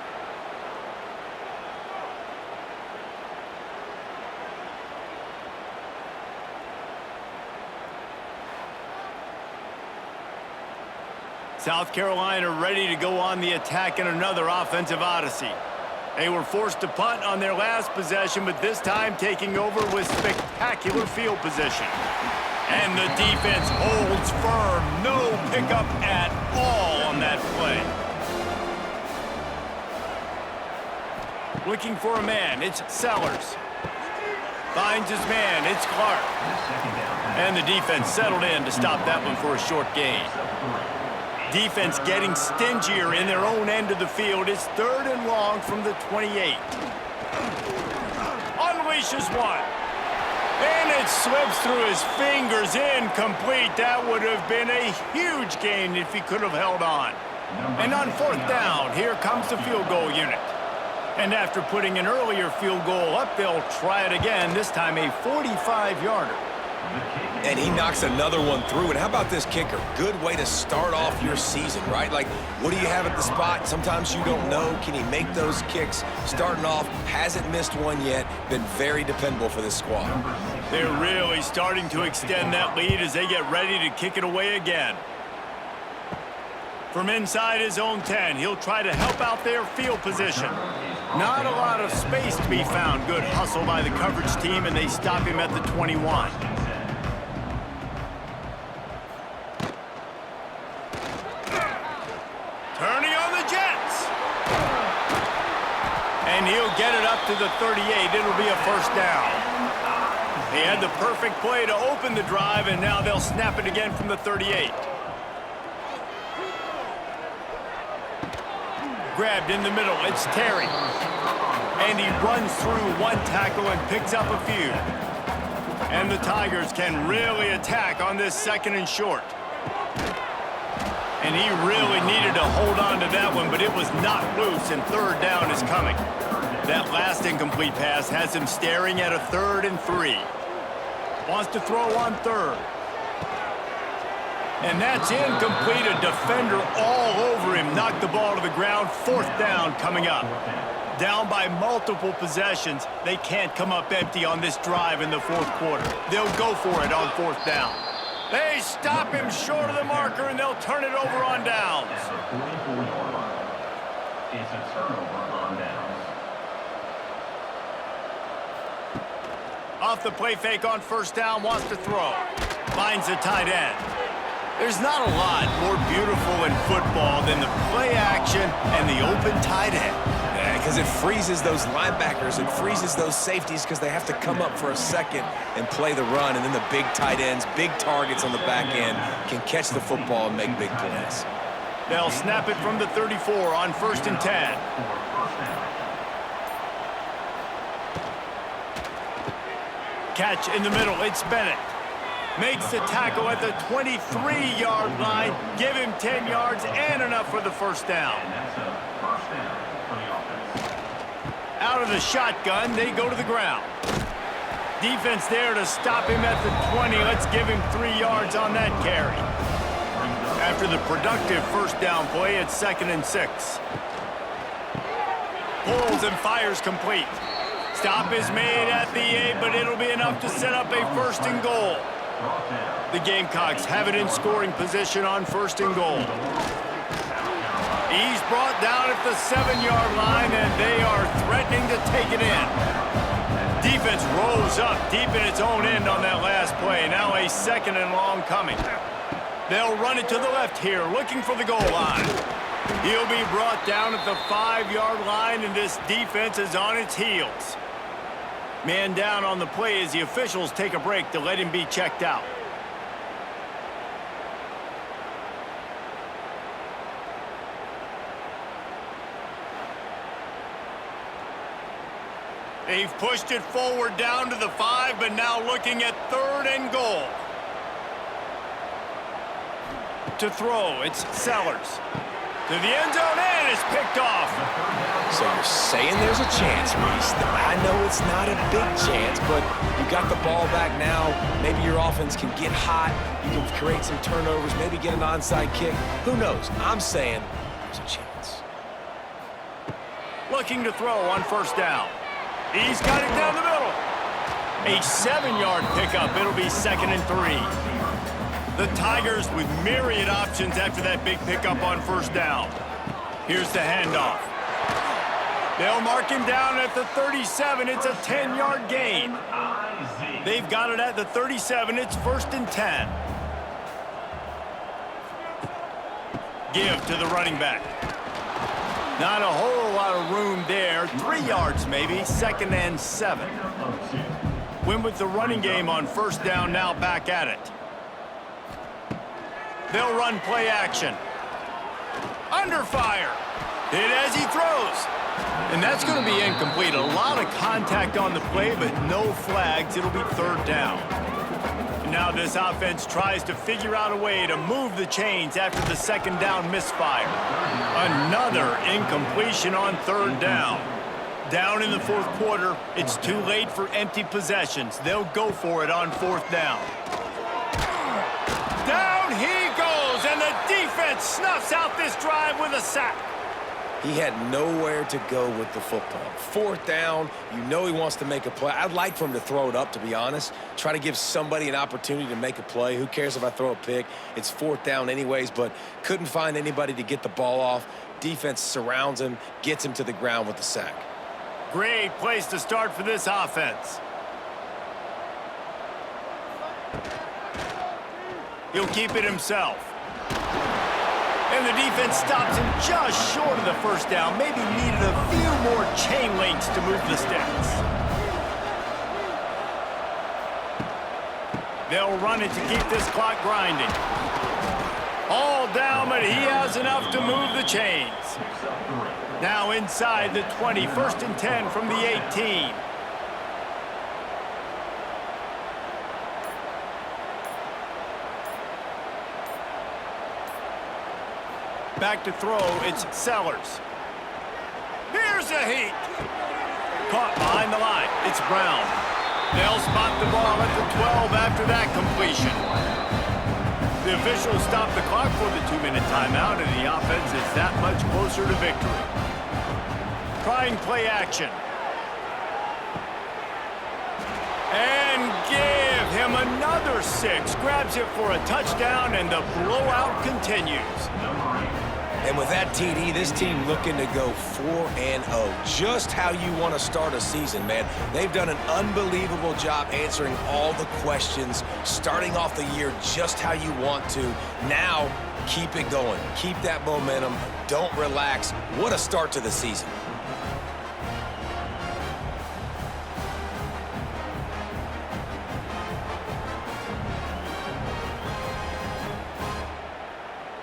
South Carolina ready to go on the attack in another offensive odyssey. They were forced to punt on their last possession, but this time taking over with spectacular field position. And the defense holds firm. No pickup at all on that play. Looking for a man. It's Sellers. Finds his man. It's Clark. And the defense settled in to stop that one for a short gain. Defense getting stingier in their own end of the field. It's 3rd and long from the 28. Unleashes one. And it slips through his fingers, incomplete. That would have been a huge gain if he could have held on. And on 4th down, here comes the field goal unit. And after putting an earlier field goal up, they'll try it again, this time a 45-yarder. And he knocks another one through. And how about this kicker? Good way to start off your season, right? Like, what do you have at the spot? Sometimes you don't know. Can he make those kicks? Starting off, hasn't missed one yet. Been very dependable for this squad. They're really starting to extend that lead as they get ready to kick it away again. From inside his own 10, he'll try to help out their field position. Not a lot of space to be found. Good hustle by the coverage team, and they stop him at the 21. Turning on the Jets. And he'll get it up to the 38. It'll be a 1st down. He had the perfect play to open the drive, and now they'll snap it again from the 38. Grabbed in the middle. It's Terry. And he runs through one tackle and picks up a few. And the Tigers can really attack on this 2nd and short. And he really needed to hold on to that one, but it was not loose, and 3rd down is coming. That last incomplete pass has him staring at a 3rd and 3. Wants to throw on 3rd. And that's incomplete. A defender all over him. Knocked the ball to the ground. 4th down coming up. Down by multiple possessions. They can't come up empty on this drive in the 4th quarter. They'll go for it on 4th down. They stop him short of the marker, and they'll turn it over on downs. At the 44-yard line. It's a turnover on downs. Off the play fake on 1st down, wants to throw. Finds the tight end. There's not a lot more beautiful in football than the play action and the open tight end. Yeah, because it freezes those linebackers. It freezes those safeties because they have to come up for a second and play the run. And then the big tight ends, big targets on the back end can catch the football and make big plays. They'll snap it from the 34 on 1st and 10. catch in the middle. It's Bennett. Makes the tackle at the 23-yard line. Give him 10 yards and enough for the first down. And that's a first down for the offense. Out of the shotgun, they go to the ground. Defense there to stop him at the 20. Let's give him 3 yards on that carry. After the productive first down play, it's 2nd and 6. Pulls and fires complete. Stop is made at the 8, but it'll be enough to set up a 1st and goal. The Gamecocks have it in scoring position on 1st and goal. He's brought down at the 7-yard line, and they are threatening to take it in. Defense rolls up deep in its own end on that last play. Now a 2nd and long coming. They'll run it to the left here, looking for the goal line. He'll be brought down at the 5-yard line, and this defense is on its heels. Man down on the play as the officials take a break to let him be checked out. They've pushed it forward down to the 5, but now looking at 3rd and goal. To throw, it's Sellers. To the end zone, and it's picked off. So you're saying there's a chance, Reese. I know it's not a big chance, but you got the ball back now. Maybe your offense can get hot. You can create some turnovers, maybe get an onside kick. Who knows? I'm saying there's a chance. Looking to throw on 1st down. He's got it down the middle. A 7-yard pickup. It'll be 2nd and 3. The Tigers with myriad options after that big pickup on 1st down. Here's the handoff. They'll mark him down at the 37. It's a 10-yard gain. They've got it at the 37. It's 1st and 10. Give to the running back. Not a whole lot of room there. 3 yards maybe. 2nd and 7. Win with the running game on 1st down, now back at it. They'll run play action. Under fire. Hit as he throws. And that's going to be incomplete. A lot of contact on the play, but no flags. It'll be 3rd down. Now this offense tries to figure out a way to move the chains after the 2nd down misfire. Another incompletion on 3rd down. Down in the 4th quarter, it's too late for empty possessions. They'll go for it on 4th down. Down he goes, and the defense snuffs out this drive with a sack. He had nowhere to go with the football. 4th down, you know he wants to make a play. I'd like for him to throw it up, to be honest. Try to give somebody an opportunity to make a play. Who cares if I throw a pick? It's 4th down anyways, but couldn't find anybody to get the ball off. Defense surrounds him, gets him to the ground with the sack. Great place to start for this offense. He'll keep it himself. And the defense stops him just short of the 1st down. Maybe needed a few more chain links to move the sticks. They'll run it to keep this clock grinding. All down, but he has enough to move the chains. Now inside the 20, 1st and 10 from the 18. Back to throw, it's Sellers. Here's a heat. Caught behind the line, it's Brown. They'll spot the ball at the 12 after that completion. The officials stop the clock for the 2-minute timeout, and the offense is that much closer to victory. Trying play action. And give him another 6. Grabs it for a touchdown, and the blowout continues. And with that TD, this team looking to go 4-0. Just how you want to start a season, man. They've done an unbelievable job answering all the questions, starting off the year just how you want to. Now, keep it going. Keep that momentum. Don't relax. What a start to the season.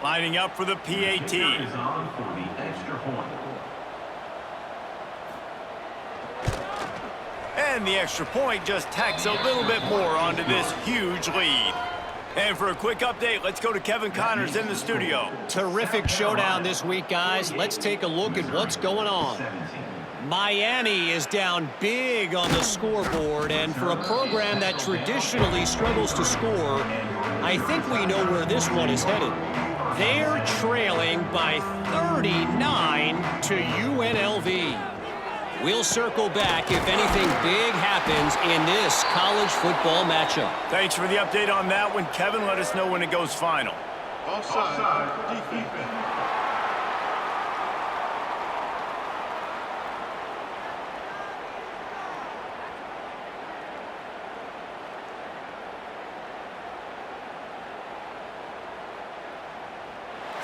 Lining up for the PAT. Is on for the extra point. And And the extra point just tacks a little bit more onto this huge lead. And for a quick update, let's go to Kevin Connors in the studio. Terrific showdown this week, guys. Let's take a look at what's going on. Miami is down big on the scoreboard, and for a program that traditionally struggles to score, I think we know where this one is headed. They're trailing by 39 to UNLV. We'll circle back if anything big happens in this college football matchup. Thanks for the update on that one, Kevin. Let us know when it goes final. Offside. Defense.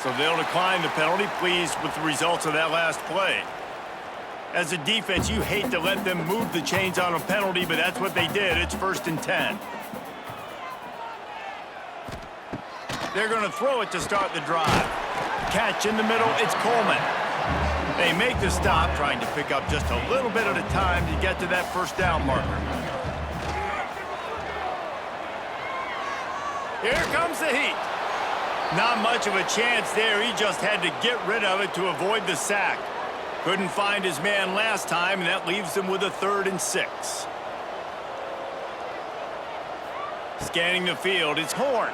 So they'll decline the penalty, pleased with the results of that last play. As a defense, you hate to let them move the chains on a penalty, but that's what they did. It's 1st and 10. They're going to throw it to start the drive. Catch in the middle, it's Coleman. They make the stop, trying to pick up just a little bit at a time to get to that first down marker. Here comes the heat. Not much of a chance there. He just had to get rid of it to avoid the sack. Couldn't find his man last time, and that leaves him with a 3rd and 6. Scanning the field, it's Horn.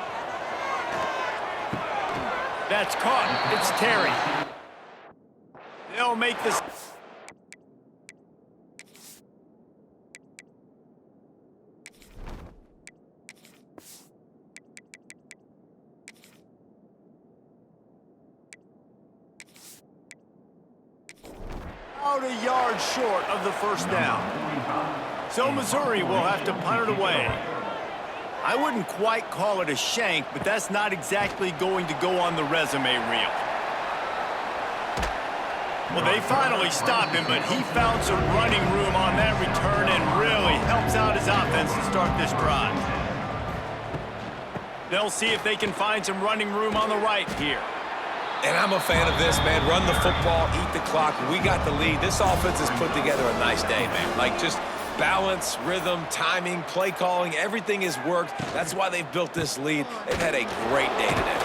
That's caught. It's Terry. They'll make this. Out a yard short of the first down. So Missouri will have to punt it away. I wouldn't quite call it a shank, but that's not exactly going to go on the resume reel. Well, they finally stopped him, but he found some running room on that return and really helps out his offense to start this drive. They'll see if they can find some running room on the right here. And I'm a fan of this, man. Run the football, eat the clock. We got the lead. This offense has put together a nice day, man. Like, just balance, rhythm, timing, play calling, everything has worked. That's why they've built this lead. They've had a great day today.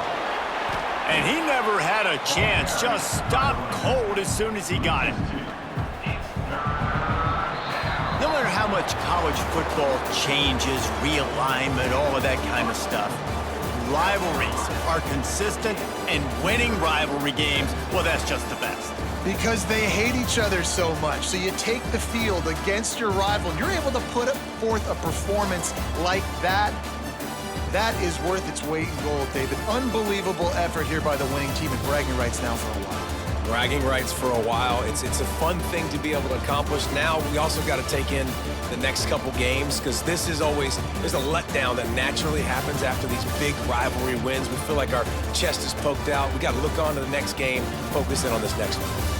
And he never had a chance. Just stopped cold as soon as he got it. No matter how much college football changes, realignment, all of that kind of stuff, rivalries are consistent, and winning rivalry games, well, that's just the best. Because they hate each other so much. So you take the field against your rival, and you're able to put forth a performance like that. That is worth its weight in gold, David. Unbelievable effort here by the winning team, and bragging rights now for a while. Bragging rights for a while. It's a fun thing to be able to accomplish. Now we also got to take in the next couple games, because this is always, there's a letdown that naturally happens after these big rivalry wins. We feel like our chest is poked out. We got to look on to the next game, focus in on this next one.